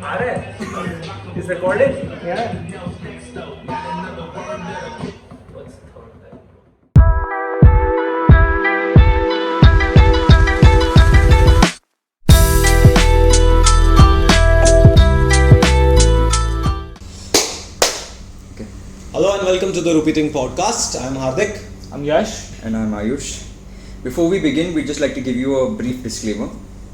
आ रहा है? Is recording? Yeah. Hello and welcome to the Rupeeting podcast. I'm Hardik. I'm Yash. And I'm Ayush. Before we begin, we'd just like to give you a brief disclaimer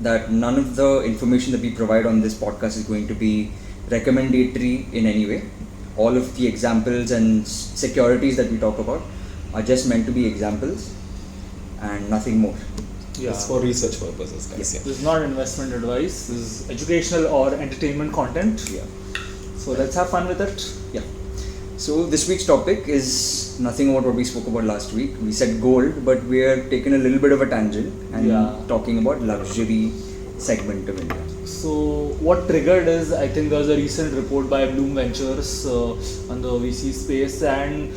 that none of the information that we provide on this podcast is going to be recommendatory in any way. All of the examples and securities that we talk about are just meant to be examples and nothing more. Yeah. It's for research purposes, guys. Yes. Yeah. This is not investment advice. This is educational or entertainment content. Yeah. So let's have fun with it. Yeah. So this week's topic is nothing about what we spoke about last week. We said gold, but we are taking a little bit of a tangent and talking about luxury segment of India. So what triggered is, I think there was a recent report by Bloom Ventures on the VC space, and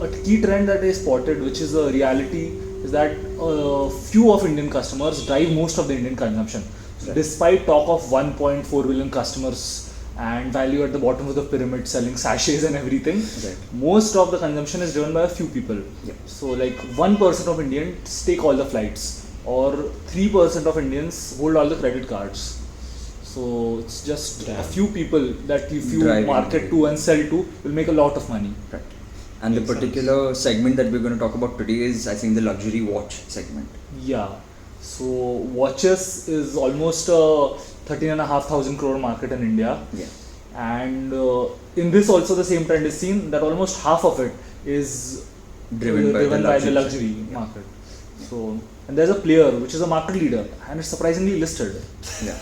a key trend that they spotted, which is a reality, is that few of Indian customers drive most of the Indian consumption. So despite talk of 1.4 billion customers and value at the bottom of the pyramid selling sachets and everything, most of the consumption is driven by a few people. So like 1% of Indians take all the flights, or 3% of Indians hold all the credit cards. So it's just a few people that if you market to and sell to will make a lot of money. Right. And the particular segment that we're going to talk about today is, I think, the luxury watch segment. Yeah. So watches is almost a 13,500 crore market in India. Yeah. And in this also the same trend is seen, that almost half of it is Driven by the luxury market. So, and there's a player which is a market leader and it's surprisingly listed. Yeah.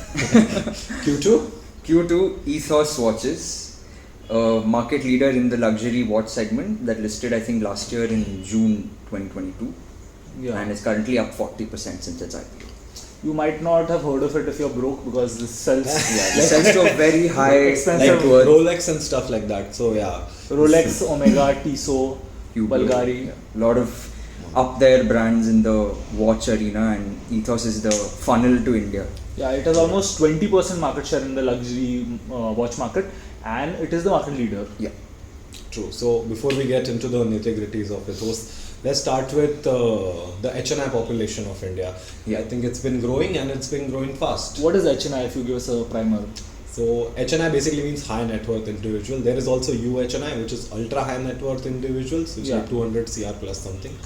Q2? Q2 Ethos watches, a market leader in the luxury watch segment that listed, I think, last year in June 2022. Yeah. And is currently up 40% since its IPO. You might not have heard of it if you're broke, because this sells It sells to a very high expensive net worth. Rolex and stuff like that. So yeah. Rolex, Omega, Tissot, Hublot. Bulgari. A lot of up there brands in the watch arena, and Ethos is the funnel to India. Yeah, it has almost 20% market share in the luxury watch market, and it is the market leader. Yeah. True. So before we get into the nitty-gritties of Ethos, let's start with the HNI population of India. Yeah. I think it's been growing and it's been growing fast. What is HNI, if you give us a primer? So HNI basically means high net worth individual. There is also UHNI, which is ultra high net worth individuals, which are 200 CR plus something.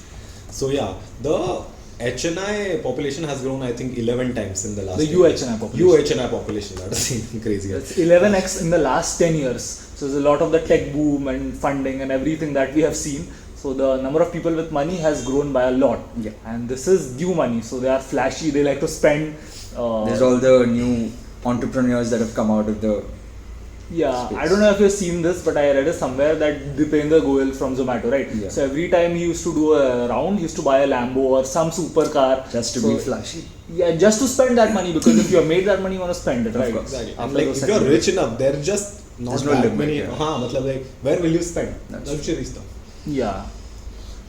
So yeah, the HNI population has grown, I think, 11 times in the last. The UHNI population. UHNI population, that is crazy. It's 11x in the last 10 years. So there's a lot of the tech boom and funding and everything that we have seen. So the number of people with money has grown by a lot. Yeah. And this is due money. So they are flashy, they like to spend. There's all the new entrepreneurs that have come out of the Yeah, space. I don't know if you've seen this, but I read it somewhere that Dipendra Goyal from Zomato, right? Yeah. So every time he used to do a round, he used to buy a Lambo or some supercar. Just to be flashy. Yeah, just to spend that money, because if you have made that money, you want to spend it, right? course. Exactly. And After like those if you're second- rich enough, there's just not There's no that limit, many. yeah. Matlab, like, where will you spend? That's Luxury stuff. Yeah.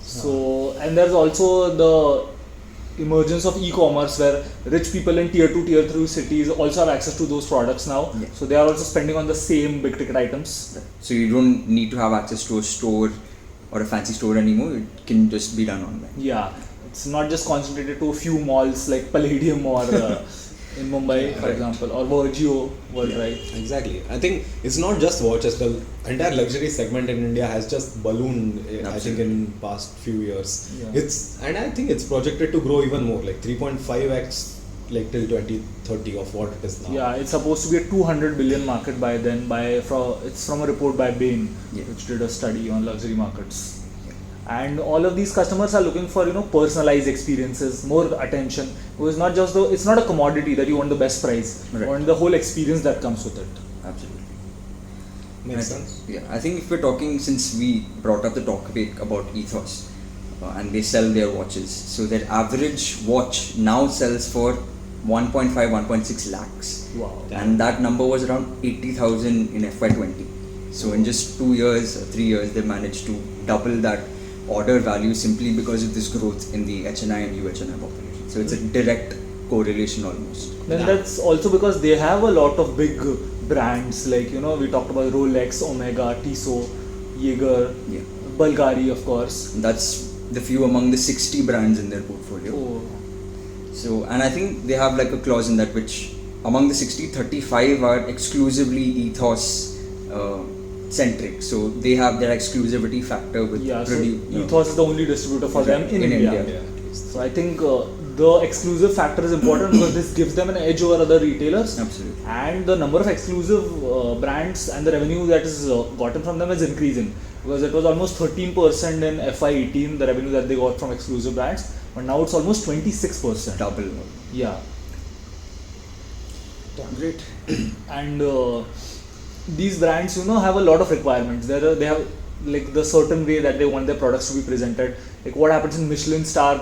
So, and there's also the emergence of e-commerce, where rich people in tier 2, tier 3 cities also have access to those products now. Yeah. So they are also spending on the same big ticket items. So you don't need to have access to a store or a fancy store anymore. It can just be done online. Yeah, it's not just concentrated to a few malls like Palladium or in Mumbai, for example, or Virgio worldwide. Exactly. I think it's not just watches. The entire luxury segment in India has just ballooned. I think in past few years. Yeah. And I think it's projected to grow even more, like 3.5x, like till 2030 of what it is now. Yeah, it's supposed to be a 200 billion market by then. It's from a report by Bain, which did a study on luxury markets. And all of these customers are looking for, personalized experiences, more attention. It's not a commodity that you want the best price. You want the whole experience that comes with it. Absolutely. Makes sense. Yeah, I think if we're talking, since we brought up the topic about Ethos, and they sell their watches, so their average watch now sells for 1.5, 1.6 lakhs. Wow. And that number was around 80,000 in FY20. So in just 2 years, 3 years, they managed to double that order value simply because of this growth in the HNI and UHNI population. So it's a direct correlation almost. Then that's also because they have a lot of big brands, like we talked about Rolex, Omega, Tissot, Jaeger, Yeah. Bulgari, of course. That's the few among the 60 brands in their portfolio. Oh. So, and I think they have like a clause in that which among the 60, 35 are exclusively Ethos centric. So they have their exclusivity factor with Ethos is the only distributor for them in India. Yeah, at least. So I think the exclusive factor is important because this gives them an edge over other retailers. Absolutely. And the number of exclusive brands and the revenue that is gotten from them is increasing, because it was almost 13% in FY18, the revenue that they got from exclusive brands, but now it's almost 26%. Double. Yeah. Great. And these brands have a lot of requirements. They have like the certain way that they want their products to be presented. Like what happens in Michelin star,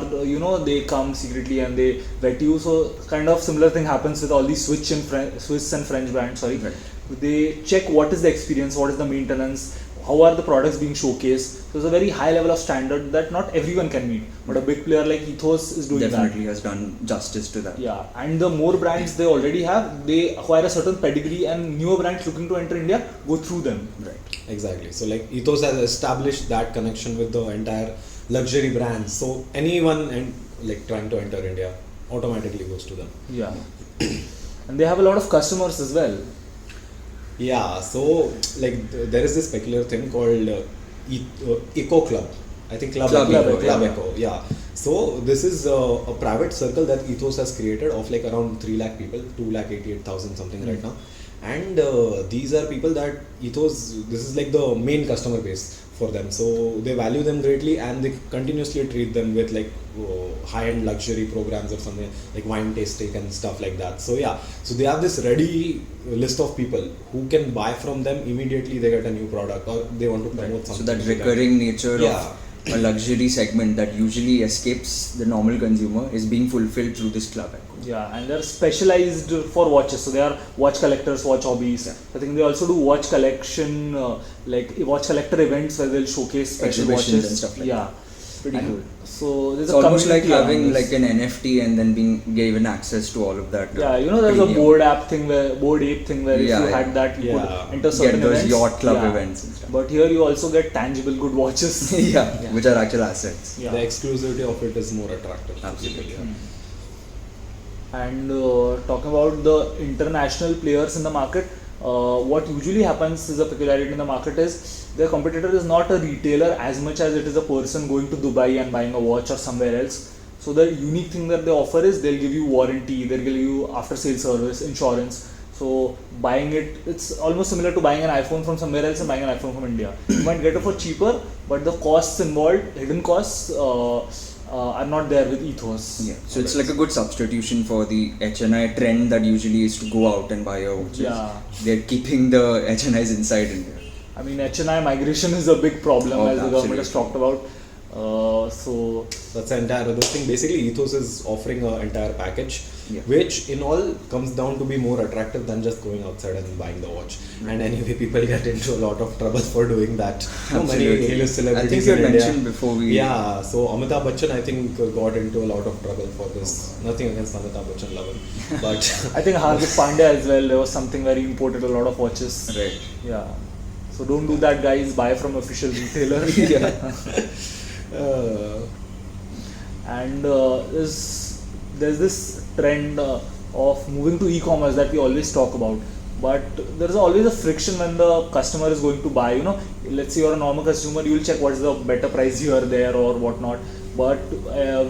they come secretly and they vet you. So kind of similar thing happens with all these Swiss and French brands. Sorry, Right. They check what is the experience, what is the maintenance, how are the products being showcased. So it's a very high level of standard that not everyone can meet, but a big player like Ethos is doing Definitely that. has done justice to that. Yeah, and the more brands they already have, they acquire a certain pedigree, and newer brands looking to enter India go through them. Right. Exactly. So like Ethos has established that connection with the entire luxury brands. So anyone like trying to enter India automatically goes to them. Yeah, and they have a lot of customers as well. Yeah. So like there is this peculiar thing called Eco Club. I think Club Eco, Eco. Yeah. So this is a private circle that Ethos has created of like around 3 lakh people, 2,88,000 something right now. And these are people that Ethos, this is like the main customer base for them. So they value them greatly and they continuously treat them with like high-end luxury programs or something like wine tasting and stuff like that. So yeah, so they have this ready list of people who can buy from them immediately. They get a new product or they want to promote something. So that like recurring nature Yeah. of a luxury segment that usually escapes the normal consumer is being fulfilled through this club. Yeah, and they're specialized for watches. So they are watch collectors, watch hobbies. Yeah. I think they also do watch collection, like watch collector events where they'll showcase special Exhibitions watches and stuff like yeah. Pretty And cool. So there's It's a almost like community around having this. like an NFT and then being given access to all of that. Yeah, there's a premium. board ape thing where if Yeah, you yeah. had that, you Yeah. could enter certain Get those events. yacht club Yeah. events and stuff. But here you also get tangible good watches. yeah, which are actual assets. Yeah. The exclusivity of it is more attractive. Absolutely. Yeah. And talking about the international players in the market, what usually happens is a peculiarity in the market is their competitor is not a retailer as much as it is a person going to Dubai and buying a watch or somewhere else. So the unique thing that they offer is they'll give you warranty, they'll give you after sale service, insurance. So buying it's almost similar to buying an iPhone from somewhere else and buying an iPhone from India. You might get it for cheaper, but the costs involved, hidden costs, are not there with Ethos. Yeah. So it's like a good substitution for the HNI trend that usually is to go out and buy your watches. Yeah. They're keeping the HNIs inside India. I mean, HNI migration is a big problem, Oh, as the government has absolutely. talked about. So That's the entire other thing. Basically, Ethos is offering an entire package, Yeah. which in all comes down to be more attractive than just going outside and buying the watch. And anyway, people get into a lot of trouble for doing that. So many Absolutely. A-list celebrities I think you in had India. mentioned before we. Yeah, so Amitabh Bachchan, I think, got into a lot of trouble for this. Nothing against Amitabh Bachchan, love him. But I think Hardik Pandya as well, there was something where he imported a lot of watches. Right. Yeah. So don't do that, guys. Buy from official retailer. Yeah. And there's this trend of moving to e-commerce that we always talk about. But there's always a friction when the customer is going to buy. Let's say you're a normal consumer, you will check what is the better price here, there, or whatnot. But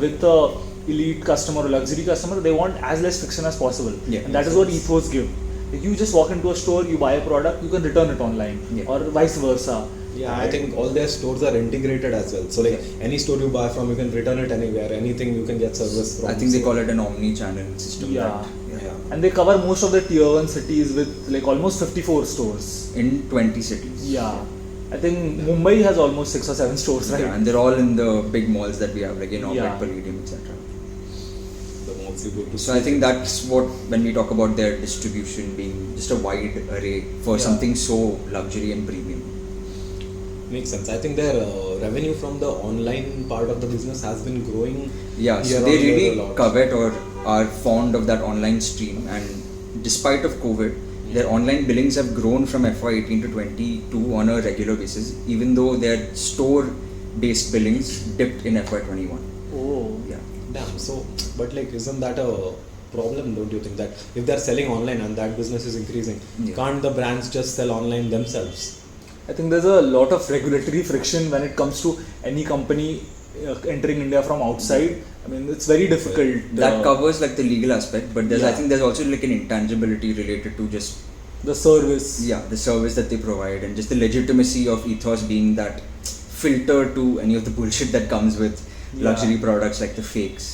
with the elite customer or luxury customer, they want as less friction as possible. Yeah, and that is what Ethos give. If you just walk into a store, you buy a product, you can return it online, Yeah. or vice versa. yeah, I think all their stores are integrated as well. So like any store you buy from, you can return it anywhere. Anything you can get service from. I think they So- call it an omni-channel system. Yeah. that- Yeah. And they cover most of the tier 1 cities with like almost 54 stores. In 20 cities. Yeah. I think Mumbai has almost 6 or 7 stores, right? Yeah, and they're all in the big malls that we have, like in Orbit, Yeah. Palladium, etc. The malls you go to. So I think that's what, when we talk about their distribution being just a wide array for Yeah. something so luxury and premium. Makes sense. I think their revenue from the online part of the business has been growing. Yeah, so year they on year a really lot. covet or are fond of that online stream, and despite of COVID, their online billings have grown from FY18 to 22 on a regular basis, even though their store-based billings dipped in FY21. Oh. Yeah. Damn. So, but like, isn't that a problem? Don't you think that if they're selling online and that business is increasing, can't the brands just sell online themselves? I think there's a lot of regulatory friction when it comes to any company entering India from outside. I mean, it's very difficult. That covers like the legal aspect, but Yeah. I think there's also like an intangibility related to just the service. the service that they provide, and just the legitimacy of Ethos being that filter to any of the bullshit that comes with luxury products like the fakes.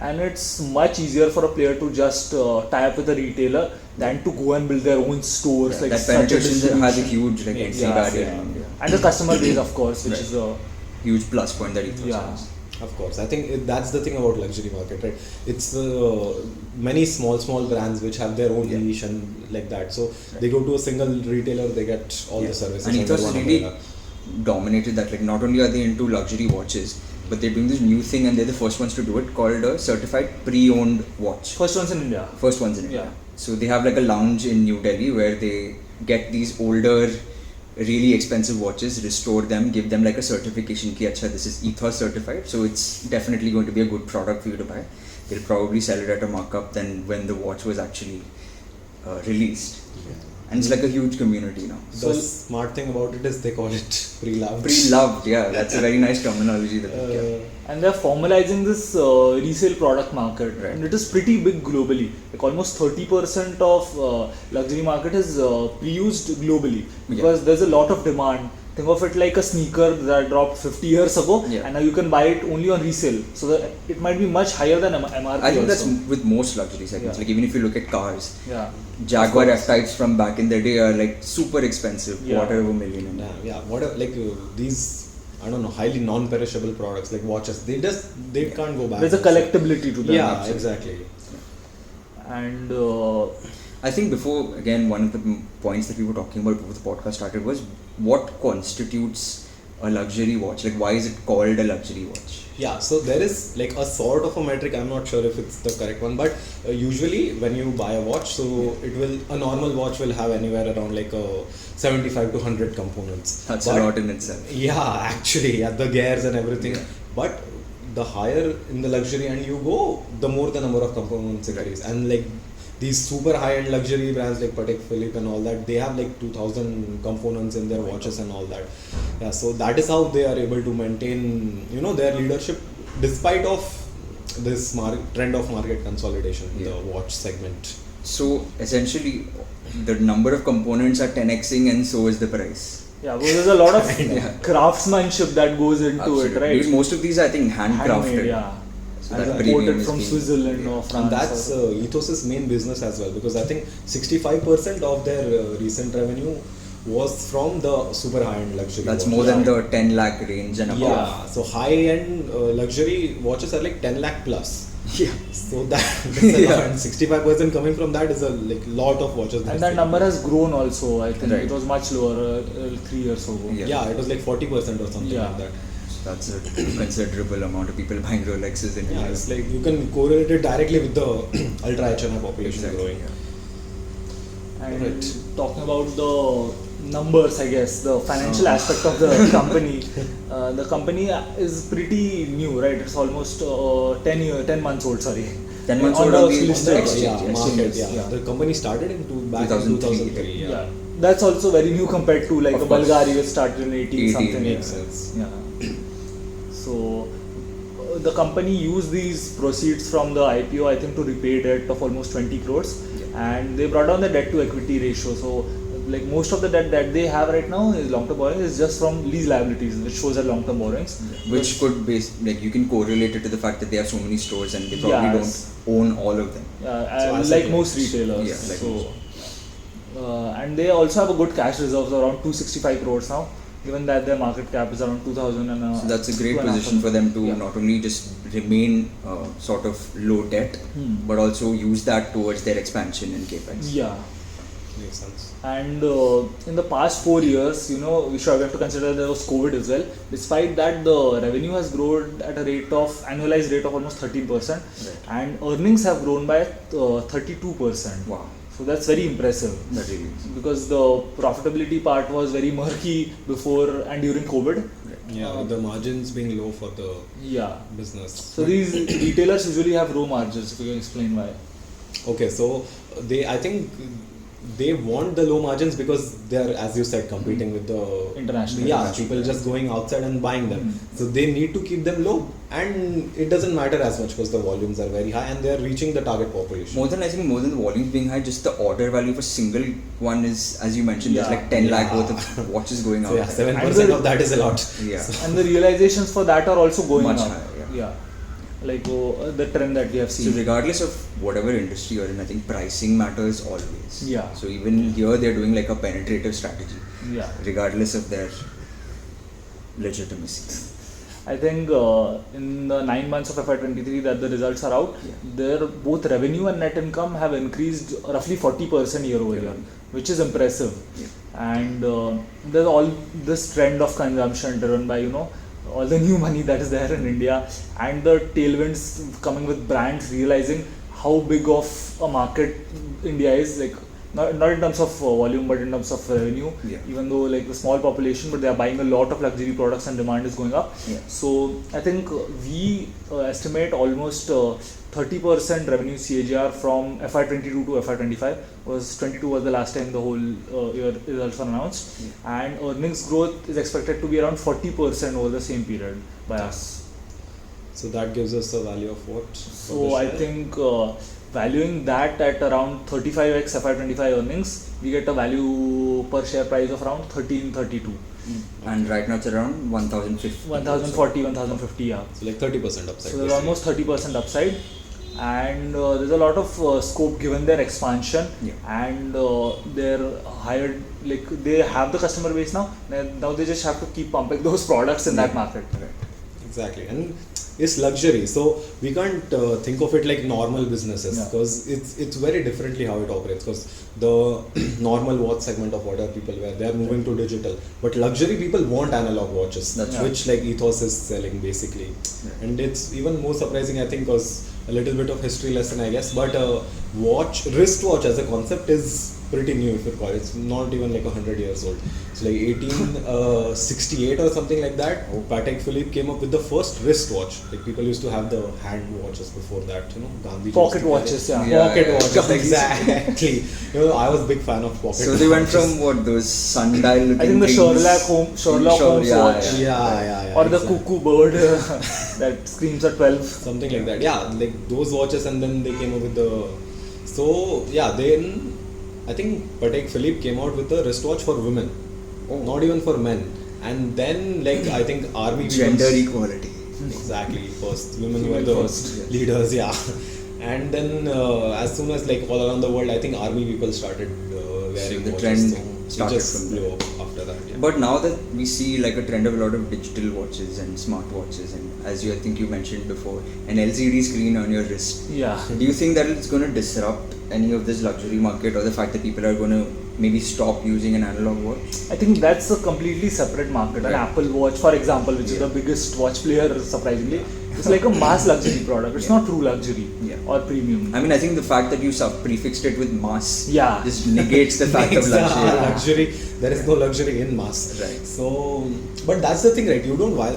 And it's much easier for a player to just tie up with a retailer than to go and build their own stores. Yeah, like that such a penetration has a distribution. huge like entry barrier in India. And the customer base, of course, which Right. is a Huge plus point that Ethos has. Of course, I think that's the thing about luxury market, right? It's many small brands which have their own niche and like that. So they go to a single retailer, they get all the services. And under Ethos one really umbrella. dominated that. Like, not only are they into luxury watches, but they're doing this new thing, and they're the first ones to do it, called a certified pre-owned watch. first ones in India. First ones in India. Yeah. So they have like a lounge in New Delhi where they get these older, really expensive watches, restore them, give them like a certification ki acha, this is Ethos certified, so it's definitely going to be a good product for you to buy. They'll probably sell it at a markup than when the watch was actually released. And it's like a huge community now. The smart thing about it is they call it pre-loved. Pre-loved, yeah, that's a very nice terminology that they get. And they're formalizing this resale product market, Right. and it is pretty big globally. Like almost 30% of luxury market is pre-used globally because there's a lot of demand. Think of it like a sneaker that dropped 50 years ago, and now you can buy it only on resale. So that it might be much higher than MRP. I think that's also. with most luxury segments. Like even if you look at cars, Yeah. Jaguar F-Types from back in the day are like super expensive, Yeah. quarter of a million. Yeah, whatever, like these, I don't know, highly non-perishable products like watches, they can't go back. There's a collectability to them. Yeah, actually. exactly. And I think before, again, one of the points that we were talking about before the podcast started was what constitutes a luxury watch? Like, why is it called a luxury watch? Yeah, so there is like a sort of a metric, I'm not sure if it's the correct one, but usually when you buy a watch, so a normal watch will have anywhere around like 75 to 100 components. That's a lot in itself. Yeah, actually, the gears and everything. But the higher in the luxury end you go, the more the number of components increase. And like these super high-end luxury brands like Patek Philippe and all that, they have like 2000 components in their watches and all that. Yeah, so that is how they are able to maintain, their leadership despite of this trend of market consolidation in the watch segment. So essentially, the number of components are 10xing, and so is the price. yeah, because there's a lot of craftsmanship that goes into it, right? Because most of these are, I think, handcrafted. Handmade, yeah. So And that imported premium is from being- Switzerland or France. And that's Ethos's main business as well, because I think 65% of their recent revenue was from the super high-end luxury That's watches. more than the 10 lakh range and above. Yeah, so high-end luxury watches are like 10 lakh plus. Yeah. So that's a lot, and 65% coming from that is a lot of watches. And that number has grown also. I think Right. it was much lower 3 years ago. Yeah. it was like 40% or something like that. So that's a considerable amount of people buying Rolexes in Yeah, India. it's like you can correlate it directly with the ultra HNI population growing. And Right. talking about the numbers, I guess, the financial aspect of the company. The company is pretty new, right? It's almost 10 months old, sorry. 10 months On old the on the listed exchange, Yeah, yes. market, Yes, yeah. The company started back in 2003, 2003. Yeah. That's also very new compared to like Of a course. Bulgari which started in 18 something. makes sense. Yeah. So the company used these proceeds from the IPO, I think, to repay debt of almost 20 crores, and they brought down the debt to equity ratio. So like most of the debt that they have right now is long-term borrowing is just from lease liabilities, which shows as long-term borrowings. Which could be, like, you can correlate it to the fact that they have so many stores and they probably Yes. don't own all of them. And asset like light. most retailers. Yeah, like so, most. And they also have a good cash reserves around 265 crores now, given that their market cap is around 2000 and So that's a great 2.5. position for them to Yeah. not only just remain sort of low debt, but also use that towards their expansion and capex. Yeah. Makes sense. And in the past 4 years, we should have to consider there was COVID as well. Despite that, the revenue has grown at a annualized rate of almost 13%, and earnings have grown by 32%. Wow. So that's very impressive. That really is. Because the profitability part was very murky before and during COVID. Yeah, the margins being low for the business. So these retailers usually have low margins. If you can explain why. Okay, so I think they want the low margins because they are, as you said, competing with the international. People just going outside and buying them. So they need to keep them low, and it doesn't matter as much because the volumes are very high and they are reaching the target population. More than the volumes being high, just the order value for single one is, as you mentioned, there's like 10 lakh worth of watches going out. So 7% of that is a lot. Yeah. And the realizations for that are also going much up. higher. Yeah. Like the trend that we have seen. So regardless of whatever industry you're in, I think pricing matters always. Yeah. So even here they're doing like a penetrative strategy. Yeah. Regardless of their legitimacy. I think in the 9 months of FY23 that the results are out, their both revenue and net income have increased roughly 40% year over year, which is impressive. Yeah. And there's all this trend of consumption driven by all the new money that is there in India, and the tailwinds coming with brands realizing how big of a market India is, like not in terms of volume but in terms of revenue. Even though like the small population, but they are buying a lot of luxury products and demand is going up. So I think we estimate almost 30% revenue CAGR from FY22 to FY25. Was 22 was the last time the whole year results were announced, and earnings growth is expected to be around 40% over the same period by us. So that gives us a value of what? So I think valuing that at around 35x FY25 earnings, we get a value per share price of around 1332. And right now it's around 1050. 1040, 1050, yeah. So like 30% upside. So there's almost 30% upside, and there's a lot of scope given their expansion and their hired, like they have the customer base now. Now they just have to keep pumping those products in that market. Right. Exactly, and it's luxury, so we can't think of it like normal businesses because it's very differently how it operates. Because the normal watch segment of whatever people wear, they are moving to digital, but luxury people want analog watches, which like Ethos is selling basically. And it's even more surprising, I think, because a little bit of history lesson, I guess, but wristwatch as a concept is pretty new, if you call it. It's not even like 100 years old. It's like 1868 or something like that. Patek Philippe came up with the first wristwatch. Like people used to have the hand watches before that, Gandhi. Pocket watches, Pocket watches, exactly. I was a big fan of pocket watches. So they went from what, those sundial looking I think the things? Sherlock Holmes watch. Yeah. Or the cuckoo bird that screams at 12. Something like that. Yeah, like those watches, and then they came up with the... So, then I think Patek Philippe came out with a wristwatch for women, not even for men. And then, like, I think army gender equality. Exactly. First, women were the leaders, And then, as soon as like all around the world, I think army people started wearing the watches. trend started just from blew up after that. Yeah. But now that we see like a trend of a lot of digital watches and smart watches, and as I think you mentioned before, an LCD screen on your wrist. Yeah. Do you think that it's going to disrupt any of this luxury market, or the fact that people are going to maybe stop using an analog watch? I think that's a completely separate market. An Apple Watch, for example, which is the biggest watch player, surprisingly, it's like a mass luxury product. It's not true luxury or premium. I mean, I think the fact that you prefixed it with mass just negates the fact of luxury. There is no luxury in mass. Right. So, but that's the thing, right? You don't buy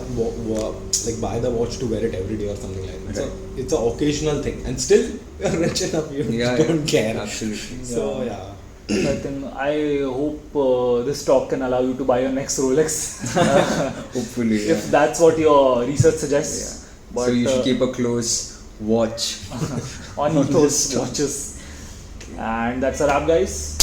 the watch to wear it every day or something like that. It's an occasional thing, and still you're rich enough, you don't care. Absolutely. So I hope this talk can allow you to buy your next Rolex. Hopefully. If that's what your research suggests. But so you should keep a close watch on Ethos watches. And that's a wrap, guys.